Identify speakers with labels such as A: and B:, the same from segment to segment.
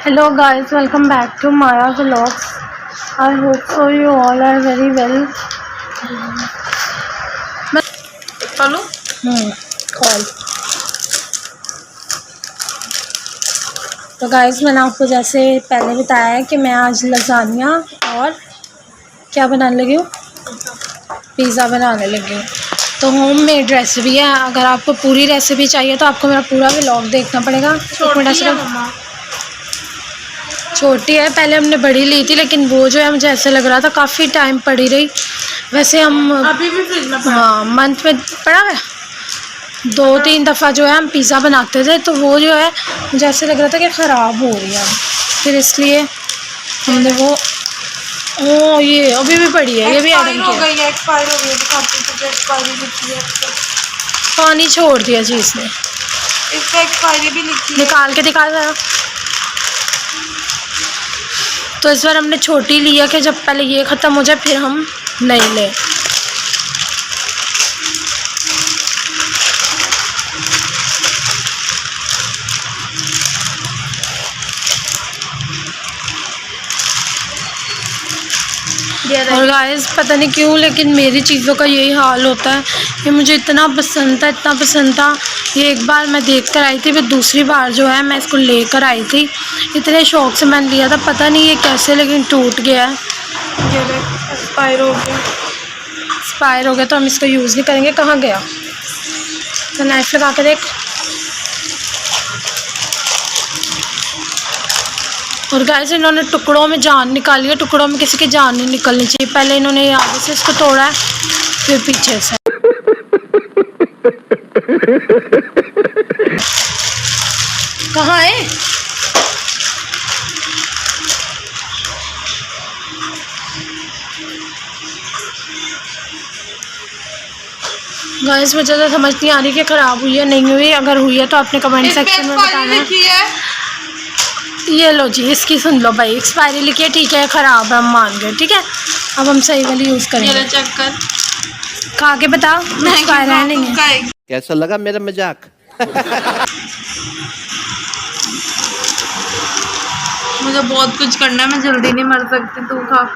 A: Hello guys, welcome back to Maya Vlogs. I hope so you all are very well.
B: Hello
A: call. तो guys मैंने आपको जैसे पहले बताया है कि मैं आज लजानिया और क्या बनाने लगी हूँ, पिज़्ज़ा बनाने लगी हूँ। तो होम मेड रेसिपी है। अगर आपको पूरी रेसिपी चाहिए तो आपको मेरा पूरा व्लॉग देखना पड़ेगा। छोटी है, पहले हमने बड़ी ली थी लेकिन वो जो है मुझे ऐसे लग रहा था काफ़ी टाइम पड़ी रही। वैसे हम
B: अभी भी फ्रिज में
A: हाँ मंथ में पड़ा है 2-3 दफ़ा जो है हम पिज़्ज़ा बनाते थे, तो वो जो है मुझे ऐसे लग रहा था कि ख़राब हो रही है, फिर इसलिए हमने वो ये अभी भी पड़ी है, ये भी
B: एक्सपायर हो गई है। एक्सपायरी लिखी है,
A: पानी छोड़ दिया जी इसने।
B: इस पे एक्सपायरी भी लिखी है।
A: निकाल के दिखा जरा। तो इस बार हमने छोटी लिया कि जब पहले ये ख़त्म हो जाए फिर हम नई लें। और गाइस पता नहीं क्यों लेकिन मेरी चीज़ों का यही हाल होता है। ये मुझे इतना पसंद था, इतना पसंद था। ये एक बार मैं देख कर आई थी, फिर दूसरी बार जो है मैं इसको लेकर आई थी। इतने शौक़ से मैंने लिया था, पता नहीं ये कैसे लेकिन टूट गया है।
B: ये एक्सपायर हो गया।
A: एक्सपायर हो गया तो हम इसको यूज़ नहीं करेंगे। कहाँ गया? तो नाइफ लगा के देख। और गाइस इन्होंने टुकड़ों में जान निकाली है। टुकड़ों में किसी की जान नहीं निकलनी चाहिए। पहले इन्होंने आगे से इसको तोड़ा है, फिर पीछे से। कहाँ है? गाइस मुझे तो समझ नहीं आ रही कि ख़राब हुई है नहीं हुई। अगर हुई है तो आपने कमेंट सेक्शन में बताना है। ये लो जी, इसकी सुन लो भाई, एक्सपायरी लिखी है, ठीक है ख़राब है, हम मान गए, ठीक है। अब हम सही वाली यूज़ करेंगे।
B: चेक कर,
A: खा के बताओ एक्सपायर है नहीं है।
C: कैसा लगा मेरा मजाक?
B: मुझे बहुत कुछ करना है, मैं जल्दी नहीं मर सकती। तू खा।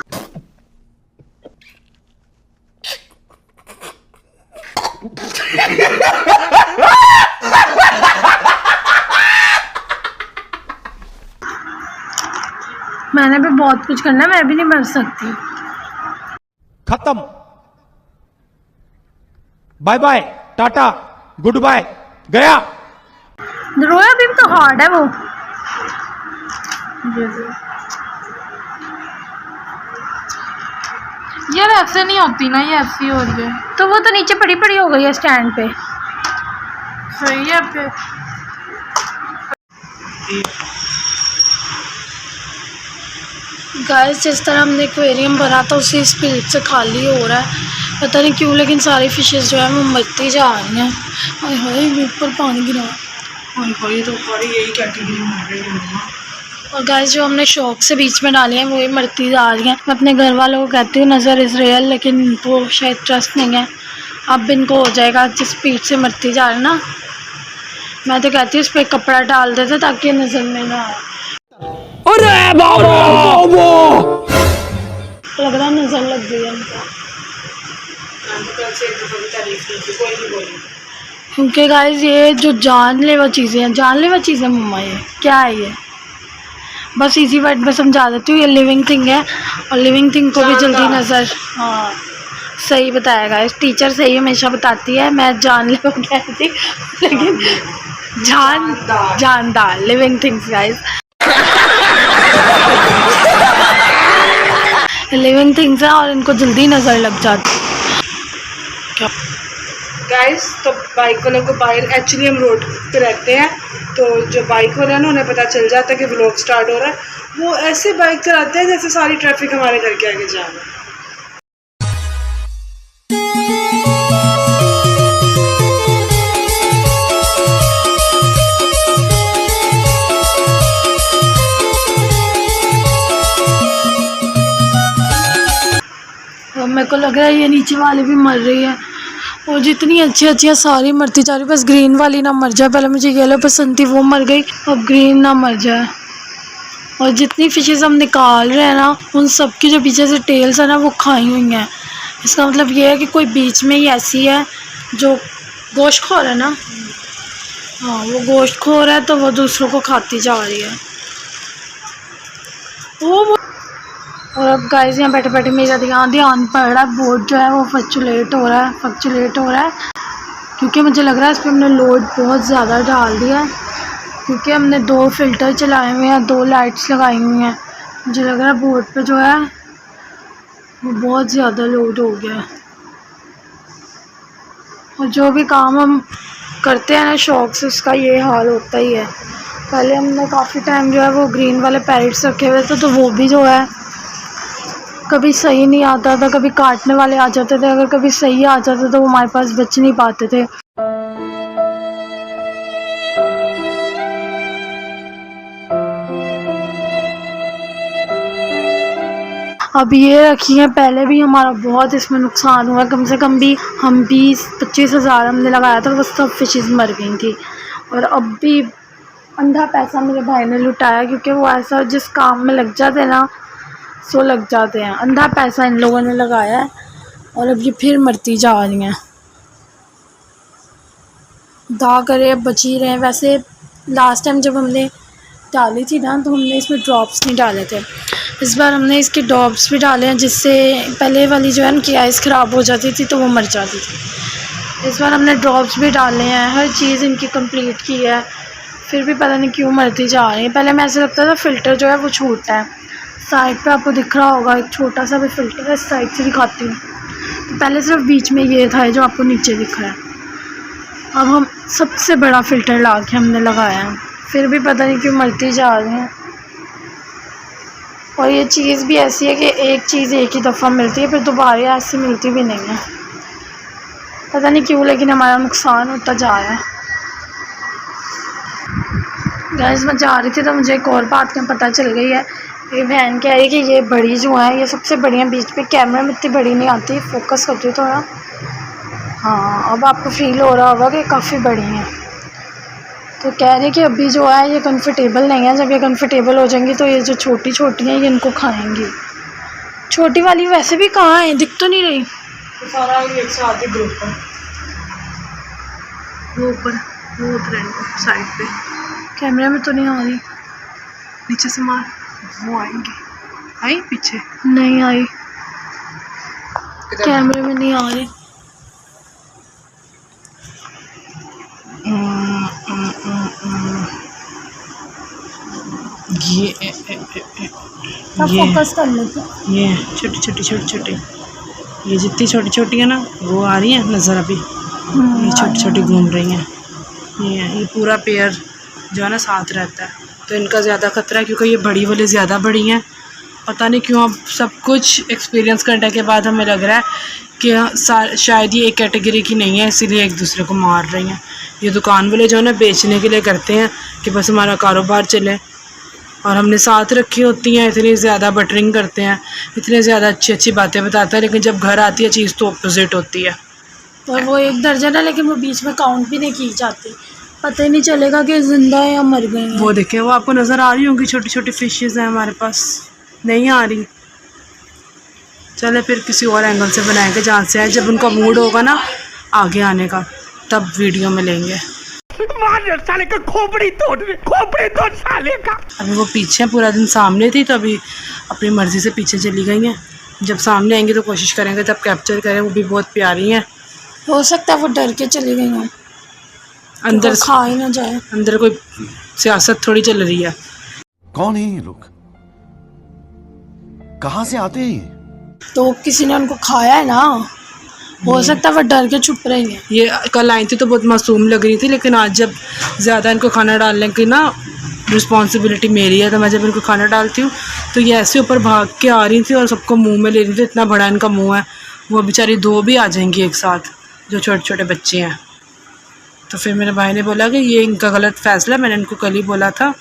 A: मैंने भी बहुत कुछ करना है, मैं भी नहीं मर सकती।
D: खत्म, bye bye, tata, good bye, गया।
A: रोया भी तो हार्ड है वो।
B: यार ऐसे नहीं होती ना, ये ऐसी हो रही है।
A: तो वो तो नीचे पड़ी पड़ी हो गई है स्टैंड पे।
B: सही है फिर।
A: गाइस जिस तरह हमने एक्वेरियम भरा था उसी स्पीड से खाली हो रहा है, पता नहीं क्यों, लेकिन सारी फिशेस जो है वो मरती जा रही हैं। हाय हाय ऊपर पानी गिरा।
B: ये तो यही कैटेगरी में रही है।
A: और गाइस जो हमने शौक से बीच में डाली हैं वही मरती जा रही हैं। मैं अपने घर वालों को कहती हूँ नज़र इज़ रियल, लेकिन वो शायद ट्रस्ट नहीं है। अब इनको हो जाएगा जिस स्पीड से मरती जा रही है ना। मैं तो कहती हूँ उस पर कपड़ा डाल देते ताकि नज़र में ना आए।
D: अरे बाबा,
A: लग रहा नज़र लग गई है इनको। क्योंकि गाइस ये जो जानलेवा चीज़ें हैं, जानलेवा चीज़ें मम्मा, ये क्या है? ये बस इजी वर्ड में समझा देती हूँ, ये लिविंग थिंग है और लिविंग थिंग को भी जल्दी नज़र। हाँ सही बताया गाइस, टीचर सही हमेशा बताती है। मैं जानलेवा कहती थी लेकिन जानदार living things guys. Living things है और इनको जल्दी नज़र लग जाती है।
B: गाइस तो बाइक वालों को एक्चुअली हम रोड पे रहते हैं, तो जो बाइक वाले हैं ना उन्हें पता चल जाता है कि व्लॉग स्टार्ट हो रहा है। वो ऐसे बाइक चलाते हैं जैसे सारी ट्रैफिक हमारे घर के आगे जा रहा है।
A: मेरे को लग रहा है ये नीचे वाली भी मर रही है और जितनी अच्छी अच्छी सारी मरती जा रही, बस ग्रीन वाली ना मर जाए। पहले मुझे येलो पसंद थी, वो मर गई, अब ग्रीन ना मर जाए। और जितनी फिशेस हम निकाल रहे हैं ना, उन सब की जो पीछे से टेल्स है ना, वो खाई हुई हैं। इसका मतलब ये है कि कोई बीच में ही ऐसी है जो गोश्तखोर है ना, हाँ वो गोश्तखोर है, तो वो दूसरों को खाती जा रही है। वो और अब गाइस यहाँ बैठे बैठे मेरा ध्यान पड़ रहा है, बोट जो है वो फ्लक्चुएट हो रहा है क्योंकि मुझे लग रहा है इस पर हमने लोड बहुत ज़्यादा डाल दिया है, क्योंकि हमने 2 फिल्टर चलाए हुए हैं, 2 लाइट्स लगाई हुई हैं। मुझे लग रहा है बोट पे जो है वो बहुत ज़्यादा लोड हो गया है। और जो भी काम हम करते हैं ना शौक से, उसका ये हाल होता ही है। पहले हमने काफ़ी टाइम जो है वो ग्रीन वाले पैरेट्स रखे हुए थे, तो वो भी जो है कभी सही नहीं आता था, कभी काटने वाले आ जाते थे। अगर कभी सही आ जाते तो वो हमारे पास बच नहीं पाते थे। अब ये रखी है, पहले भी हमारा बहुत इसमें नुकसान हुआ, कम से कम भी हम 20-25 हज़ार हमने लगाया था, वो सब फिशेस मर गई थी। और अब भी अंधा पैसा मेरे भाई ने लुटाया, क्योंकि वो ऐसा जिस काम में लग जाते ना सो लग जाते हैं। अंधा पैसा इन लोगों ने लगाया है और अब ये फिर मरती जा रही हैं। दा करे अब बची रहे। वैसे लास्ट टाइम जब हमने डाली थी ना, तो हमने इसमें ड्रॉप्स नहीं डाले थे। इस बार हमने इसके ड्रॉप्स भी डाले हैं, जिससे पहले वाली जो है उनकी आइस ख़राब हो जाती थी तो वो मर जाती थी। इस बार हमने ड्रॉप्स भी डाले हैं, हर चीज़ इनकी कंप्लीट की है, फिर भी पता नहीं क्यों मरती जा रही है। पहले मैं ऐसा लगता था फ़िल्टर जो है वो छोटा है। साइड पे आपको दिख रहा होगा एक छोटा सा भी फ़िल्टर है, इस साइड से दिखाती हूँ। तो पहले सिर्फ बीच में ये था जो आपको नीचे दिख रहा है। अब हम सबसे बड़ा फ़िल्टर ला के हमने लगाया है, फिर भी पता नहीं क्यों मरती जा रही हैं। और ये चीज़ भी ऐसी है कि एक चीज़ एक ही दफ़ा मिलती है, फिर दोबारा ऐसी मिलती भी नहीं है, पता नहीं क्यों, लेकिन हमारा नुकसान होता जा रहा है। गाइस मैं जा रही थी तो मुझे एक और बात का पता चल गई है। ये बहन कह रही है कि ये बड़ी जो है ये सबसे बड़ी है, बीच पे कैमरा में इतनी बड़ी नहीं आती, फोकस करती हूँ थोड़ा। हाँ अब आपको फील हो रहा होगा कि काफ़ी बड़ी हैं। तो कह रही है कि अभी जो है ये कंफर्टेबल नहीं है, जब ये कंफर्टेबल हो जाएंगी तो ये जो छोटी छोटी हैं ये इनको खाएंगी। छोटी वाली वैसे भी कहाँ है, दिख तो नहीं रही।
B: तो सारा एक साथ ही ग्रुप है, वो ऊपर वो उतरे साइड पे,
A: कैमरे में तो नहीं आ रही।
B: नीचे से मार, वो आएंगे। आई पीछे
A: नहीं आई, कैमरे में नहीं आ रही। फोकस कर लेते,
B: ये छोटी छोटी ये जितनी छोटी छोटी है ना वो आ रही है नज़र अभी, ये छोटी छोटी घूम रही हैं। ये पूरा पेयर जो है ना साथ रहता है, तो इनका ज़्यादा खतरा है क्योंकि ये बड़ी वाली ज़्यादा बड़ी हैं। पता नहीं क्यों अब सब कुछ एक्सपीरियंस करने के बाद हमें लग रहा है कि शायद ये एक कैटेगरी की नहीं है, इसीलिए एक दूसरे को मार रही हैं। ये दुकान वाले जो है ना बेचने के लिए करते हैं कि बस हमारा कारोबार चले, और हमने साथ रखी होती हैं, इतनी ज़्यादा बटरिंग करते हैं, इतनी ज़्यादा अच्छी अच्छी बातें बताते हैं, लेकिन जब घर आती है चीज़ तो अपोजिट होती है।
A: और वो एक दर्जन है, लेकिन वो बीच में काउंट भी नहीं की जाती, पता ही नहीं चलेगा कि जिंदा है या मर गई है।
B: वो देखें, वो आपको नज़र आ रही होंगी, छोटी छोटी फिशेज़ हैं हमारे पास, नहीं आ रही। चले फिर किसी और एंगल से बनाएंगे जहाँ से आए, जब उनका मूड होगा ना आगे आने का तब वीडियो में लेंगे।
D: साले का खोपड़ी तोड़ साले का।
B: अभी वो पीछे पूरा दिन सामने थी, तो अभी अपनी मर्ज़ी से पीछे चली गई हैं। जब सामने आएंगी तो कोशिश करेंगे तब कैप्चर करें। वो भी बहुत प्यारी हैं।
A: हो सकता है वो डर के चली गई हो,
B: अंदर
A: तो खा ही ना जाए।
B: अंदर कोई सियासत थोड़ी चल रही है।
C: कौन है ये लोग, कहाँ से आते हैं?
A: तो किसी ने उनको खाया है ना, हो सकता है वो डर के छुप रही हैं।
B: ये कल आई थी तो बहुत मासूम लग रही थी, लेकिन आज जब ज़्यादा इनको खाना डालने की ना रिस्पॉन्सिबिलिटी मेरी है, तो मैं जब इनको खाना डालती हूँ तो ये ऐसे ऊपर भाग के आ रही थी और सबको मुंह में ले रही थी। इतना बड़ा इनका मुंह है, वो बेचारी 2 भी आ जाएंगी एक साथ, जो छोटे छोटे बच्चे हैं। तो फिर मेरे भाई ने बोला कि ये इनका गलत फ़ैसला। मैंने इनको कल ही बोला था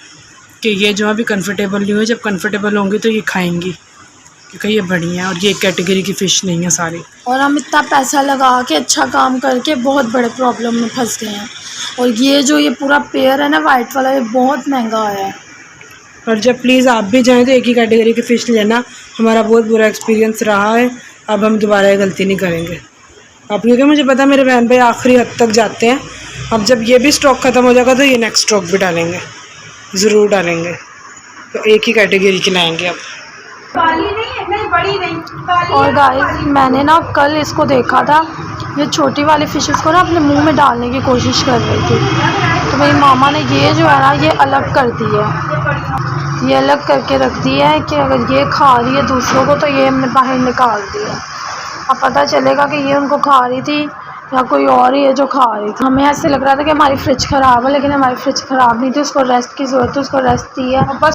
B: कि ये जो अभी कंफर्टेबल नहीं हुई, जब कंफर्टेबल होंगी तो ये खाएंगी, क्योंकि ये बड़ी हैं और ये एक कैटेगरी की फ़िश नहीं है सारी।
A: और हम इतना पैसा लगा के अच्छा काम करके बहुत बड़े प्रॉब्लम में फंस गए हैं। और ये जो ये पूरा पेयर है ना वाइट वाला, ये बहुत महंगा आया है।
B: और जब प्लीज़ आप भी जाएँ तो एक ही कैटेगरी की फ़िश लेना। हमारा बहुत बुरा एक्सपीरियंस रहा है, अब हम दोबारा ये गलती नहीं करेंगे। अब क्योंकि मुझे पता है मेरे बहन भाई आखिरी हद तक जाते हैं। अब जब ये भी स्टॉक ख़त्म हो जाएगा तो ये नेक्स्ट स्टॉक भी डालेंगे, ज़रूर डालेंगे। तो एक ही कैटेगरी की लाएंगे अब।
A: और गाइस मैंने ना कल इसको देखा था, ये छोटी वाली फ़िशेस को ना अपने मुंह में डालने की कोशिश कर रही थी। तो मेरी मामा ने ये जो है ना ये अलग कर दी है, ये अलग करके रख दी है कि अगर ये खा रही है दूसरों को तो ये हमने बाहर निकाल दिया। अब पता चलेगा कि ये उनको खा रही थी या कोई और ही है जो खा रही थी। हमें ऐसे लग रहा था कि हमारी फ्रिज ख़राब है, लेकिन हमारी फ्रिज ख़राब नहीं थी, उसको रेस्ट की ज़रूरत है, उसको रेस्ट दी है बस।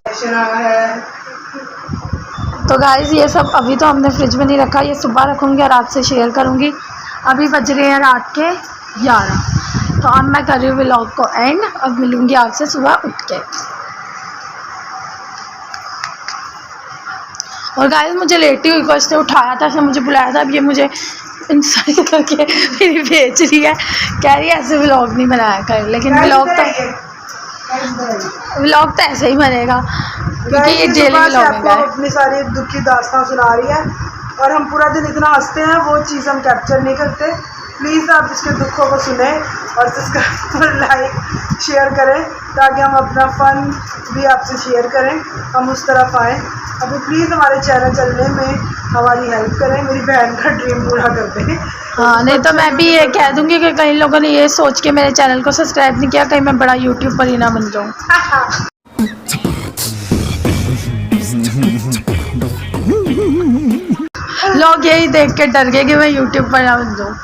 A: तो गाइस ये सब अभी तो हमने फ्रिज में नहीं रखा, ये सुबह रखूँगी और आपसे शेयर करूँगी। अभी बज रहे हैं रात के 11। तो अब मैं कर रही हूँ व्लॉग को एंड, अब मिलूँगी आपसे सुबह उठ के। और गाइस मुझे लेटी हुई को इसने उठाया था, इसने मुझे बुलाया था, अब ये मुझे इंसल्ट करके मेरी भेज रही है, कह रही है ऐसे व्लॉग नहीं बनाया कर। लेकिन व्लॉग तो ऐसे ही बनेगा क्योंकि ये डेली व्लॉग है।
B: अपनी सारी दुख की दास्तां सुना रही है और हम पूरा दिन इतना हंसते हैं, वो चीज़ हम कैप्चर नहीं करते। प्लीज़ आप इसके दुखों को सुने और सब्सक्राइब और लाइक शेयर करें ताकि हम अपना फ़न भी आपसे शेयर करें, हम उस तरफ आएँ। अभी प्लीज़ हमारे चैनल चलने में हमारी हेल्प करें, मेरी बहन का ड्रीम पूरा कर दें।
A: हाँ, नहीं तो मैं भी ये कह दूँगी कि कई लोगों ने ये सोच के मेरे चैनल को सब्सक्राइब नहीं किया, कहीं मैं बड़ा यूट्यूबर ही ना बन जाऊँ। लोग यही देख के डर गए कि मैं यूट्यूब पर ना बन जाऊँ।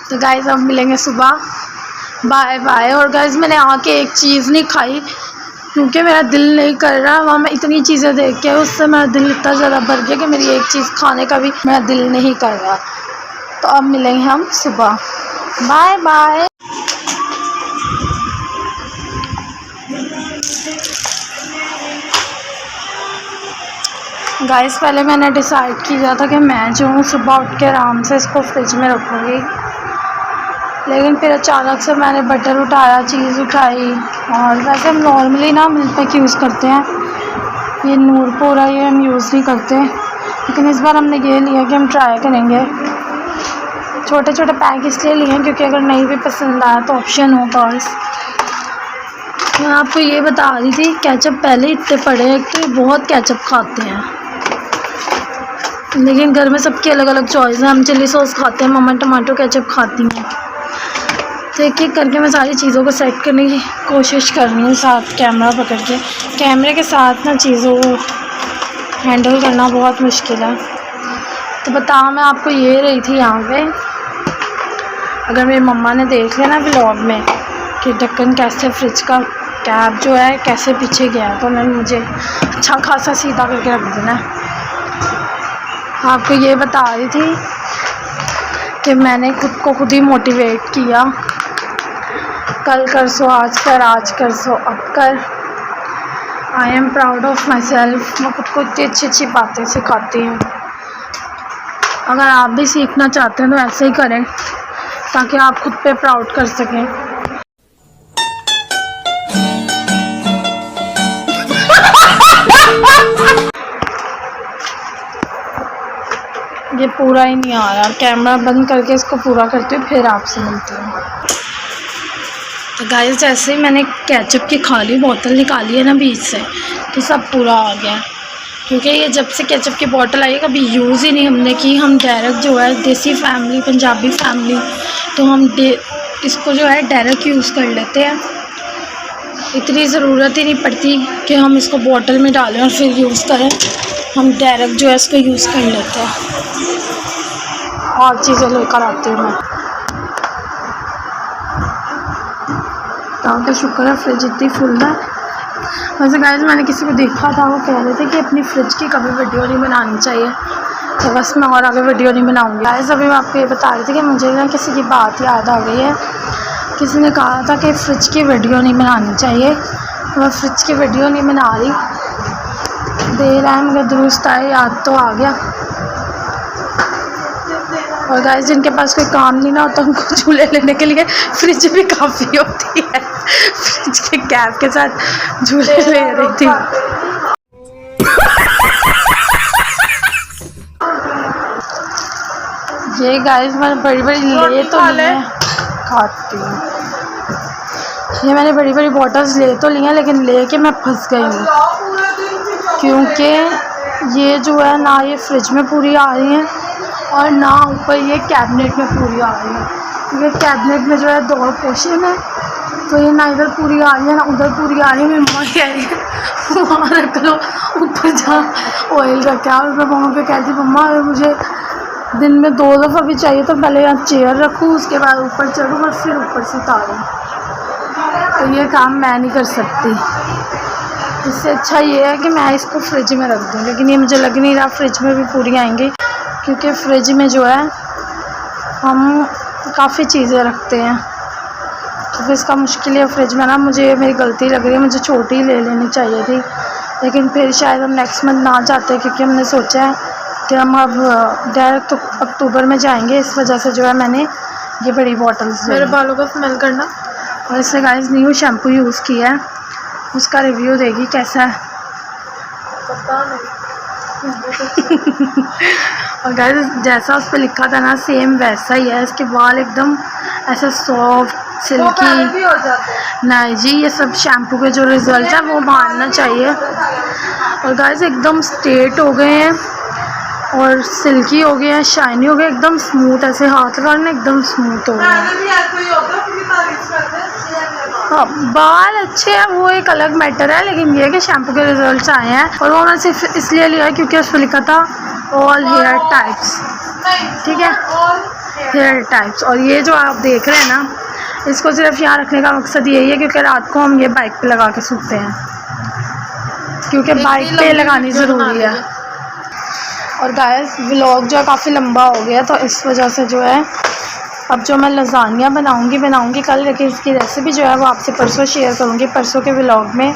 A: तो गाइस अब मिलेंगे सुबह, बाय बाय। और गाइस मैंने आके एक चीज़ नहीं खाई क्योंकि मेरा दिल नहीं कर रहा, वहाँ मैं इतनी चीज़ें देख के उससे मेरा दिल इतना ज़्यादा भर गया कि मेरी एक चीज़ खाने का भी मेरा दिल नहीं कर रहा। तो अब मिलेंगे हम सुबह, बाय बाय। गाइस पहले मैंने डिसाइड किया था कि मैं जो हूँ सुबह उठ के आराम से इसको फ्रिज में रखूँगी, लेकिन फिर अचानक से मैंने बटर उठाया, चीज़ उठाई। और वैसे हम नॉर्मली ना मिल्क पैक यूज़ करते हैं, ये नूरपुरा ये हम यूज़ नहीं करते, लेकिन इस बार हमने ये लिया कि हम ट्राई करेंगे। छोटे छोटे पैक इसलिए लिए हैं क्योंकि अगर नहीं भी पसंद आया तो ऑप्शन हो पास। मैं आपको ये बता रही थी केचप पहले इतने पड़े हैं, तो ये बहुत केचप खाते हैं, लेकिन घर में सबकी अलग अलग चॉइस है। हम चिली सॉस खाते हैं, मम्मा टमाटो केचप खाती हैं। तो एक एक करके मैं सारी चीज़ों को सेट करने की कोशिश कर रही हूँ, साथ कैमरा पकड़ के। कैमरे के साथ ना चीज़ों को हैंडल करना बहुत मुश्किल है। तो बता मैं आपको ये रही थी यहाँ पे, अगर मेरी मम्मा ने देख लिया ना व्लॉग में कि ढक्कन कैसे फ्रिज का कैप जो है कैसे पीछे गया, तो उन्होंने मुझे अच्छा खासा सीधा करके रख देना। आपको ये बता रही थी कि मैंने खुद को खुद ही मोटिवेट किया, कल कर सो आज कर, आज कर सो अब कर। I am proud of my self. मैं खुद को इतनी अच्छी अच्छी बातें सिखाती हूँ। अगर आप भी सीखना चाहते हैं तो ऐसे ही करें ताकि आप खुद पे प्राउड कर सकें। ये पूरा ही नहीं आ रहा, कैमरा बंद करके इसको पूरा करती हूँ फिर आपसे मिलती हूँ। तो गाइस जैसे ही मैंने केचप की खाली बोतल निकाली है ना बीच से, तो सब पूरा आ गया, क्योंकि ये जब से केचप की बोतल आई कभी यूज़ ही नहीं हमने की। हम डायरेक्ट जो है देसी फैमिली, पंजाबी फैमिली, तो हम इसको जो है डायरेक्ट यूज़ कर लेते हैं। इतनी ज़रूरत ही नहीं पड़ती कि हम इसको बोतल में डालें और फिर यूज़ करें, हम डायरेक्ट जो है इसको यूज़ कर लेते हैं। और चीज़ें लेकर आती हूँ मैं। तो शुक्र है फ्रिज इतनी फुल है। वैसे गाइस मैंने किसी को देखा था, वो कह रहे थे कि अपनी फ्रिज की कभी वीडियो नहीं बनानी चाहिए, तो बस मैं और आगे वीडियो नहीं बनाऊंगी। गाइस अभी मैं आपको ये बता रही थी कि मुझे ना किसी की बात याद आ गई है। किसी ने कहा था कि फ्रिज की वीडियो नहीं बनानी चाहिए, तो मैं फ्रिज की वीडियो नहीं बना रही। देर है मगर दुरुस्त आए, याद तो आ गया। और गाइस जिनके पास कोई काम नहीं ना होता उनको झूले लेने के लिए फ्रिज भी काफ़ी होती है। फ्रिज के कैप के साथ झूले ले रही थी। ये गाइस मैंने बड़ी बड़ी ले तो ली है, खाती हूँ। ये मैंने बड़ी बड़ी बॉटल्स ले तो ली हैं, लेकिन लेके मैं फंस गई हूँ, क्योंकि ये जो है ना ये फ्रिज में पूरी आ रही हैं और ना ऊपर ये कैबिनेट में पूरी आ रही है। क्योंकि कैबिनेट में जो है 2 पोर्शन है, तो ये ना इधर पूरी आ रही है ना उधर पूरी आ रही है। मेरी मम्मा कह रही है वहाँ रख लो, ऊपर जहाँ ऑयल रखा है। और मैं मम्मा को कहती मम्मा मुझे दिन में 2 दफ़ा भी चाहिए तो पहले यहाँ चेयर रखूँ, उसके बाद ऊपर चढ़ूँ और फिर ऊपर से उतारूँ। तो ये काम मैं नहीं कर सकती। इससे अच्छा ये है कि मैं इसको फ्रिज में रख दूँ, लेकिन ये मुझे लग नहीं रहा फ्रिज में भी पूरी आएंगी, क्योंकि फ्रिज में जो है हम काफ़ी चीज़ें रखते हैं, तो फिर इसका मुश्किल है। फ्रिज में ना मुझे मेरी गलती लग रही है, मुझे छोटी ले लेनी चाहिए थी, लेकिन फिर शायद हम नेक्स्ट मंथ ना जाते, क्योंकि हमने सोचा है कि हम अब डायरेक्ट अक्टूबर में जाएंगे। इस वजह से जो है मैंने ये बड़ी बॉटल्स
B: मेरे बालों को स्मेल करना।
A: और इससे गाइस न्यू शैम्पू यूज़ किया है, उसका रिव्यू देगी कैसा है।
B: पता नहीं।
A: और गाइस जैसा उस पर लिखा था ना सेम वैसा ही है। इसके बाल एकदम ऐसे सॉफ्ट सिल्की
B: भी हो जाते हैं।
A: नहीं जी, ये सब शैम्पू के जो रिज़ल्ट है वो मानना चाहिए। और गाइस एकदम स्ट्रेट हो गए हैं और सिल्की हो गए हैं, शाइनी हो गए, एकदम स्मूथ, ऐसे हाथ लगाने एकदम स्मूथ हो गए हैं। हाँ, बाल अच्छे हैं वो एक अलग मैटर है, लेकिन ये है कि शैम्पू के रिजल्ट्स आए हैं। और वो मैंने सिर्फ इसलिए लिया है क्योंकि उस पर लिखा था ऑल हेयर टाइप्स, ठीक है, हेयर टाइप्स। और ये जो आप देख रहे हैं ना, इसको सिर्फ यहाँ रखने का मकसद यही है क्योंकि रात को हम ये बाइक पे लगा के सूखते हैं, क्योंकि बाइक पे लगानी ज़रूरी है। और गाइस व्लॉग जो है काफ़ी लंबा हो गया, तो इस वजह से जो है अब जो मैं लज़ानिया बनाऊंगी कल, लेकिन इसकी रेसिपी जो है वो आपसे परसों शेयर करूंगी, परसों के व्लॉग में।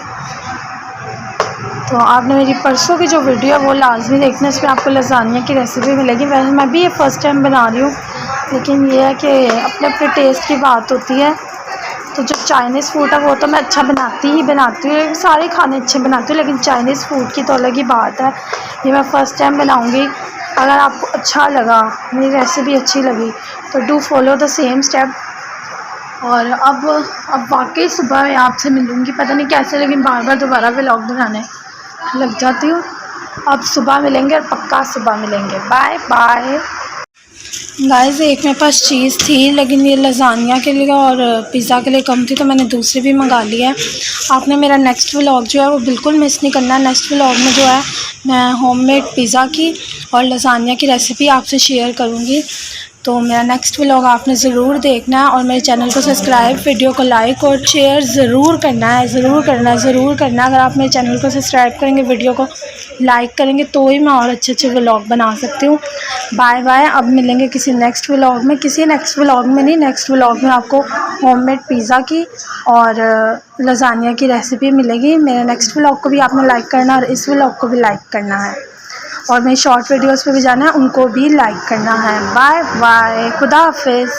A: तो आपने मेरी परसों की जो वीडियो है वो लाजमी देखना, इसमें आपको लज़ानिया की रेसिपी मिलेगी। वैसे मैं भी ये फ़र्स्ट टाइम बना रही हूँ, लेकिन ये है कि अपने अपने टेस्ट की बात होती है। तो जो चाइनीज़ फूड है वो तो मैं अच्छा बनाती हूँ, सारे खाने अच्छे बनाती हूँ, लेकिन चाइनीज़ फूड की तो अलग ही बात है। ये मैं फ़र्स्ट टाइम बनाऊँगी। अगर आपको अच्छा लगा, मेरी रेसिपी अच्छी लगी, तो do follow the same step. और अब वाकई सुबह मैं आपसे मिलूँगी, पता नहीं कैसे, लेकिन बार बार दोबारा व्लॉग बनाने लग जाती हूँ। अब सुबह मिलेंगे और पक्का सुबह मिलेंगे। Bye bye. गाइस एक मेरे पास चीज़ थी, लेकिन ये लज़ानिया के लिए और पिज़्ज़ा के लिए कम थी, तो मैंने दूसरी भी मंगा ली है। आपने मेरा नेक्स्ट व्लॉग जो है वो बिल्कुल मिस नहीं करना। नेक्स्ट व्लॉग में जो है मैं होममेड पिज़्ज़ा की और लज़ानिया की रेसिपी आपसे शेयर करूँगी, तो मेरा नेक्स्ट व्लॉग आपने ज़रूर देखना है। और मेरे चैनल को सब्सक्राइब, वीडियो को लाइक और शेयर ज़रूर करना है, ज़रूर करना। अगर आप मेरे चैनल को सब्सक्राइब करेंगे, वीडियो को लाइक करेंगे, तो ही मैं और अच्छे व्लॉग बना सकती हूँ। Bye bye. अब मिलेंगे किसी नेक्स्ट व्लॉग में, नेक्स्ट व्लॉग में आपको होममेड पिज़्ज़ा की और लज़ानिया की रेसिपी मिलेगी। मेरे नेक्स्ट व्लॉग को भी आपने लाइक करना और इस व्लॉग को भी लाइक करना है, और मेरी शॉर्ट वीडियोस पे भी जाना है, उनको भी लाइक करना है। बाय बाय, खुदा हाफिज़।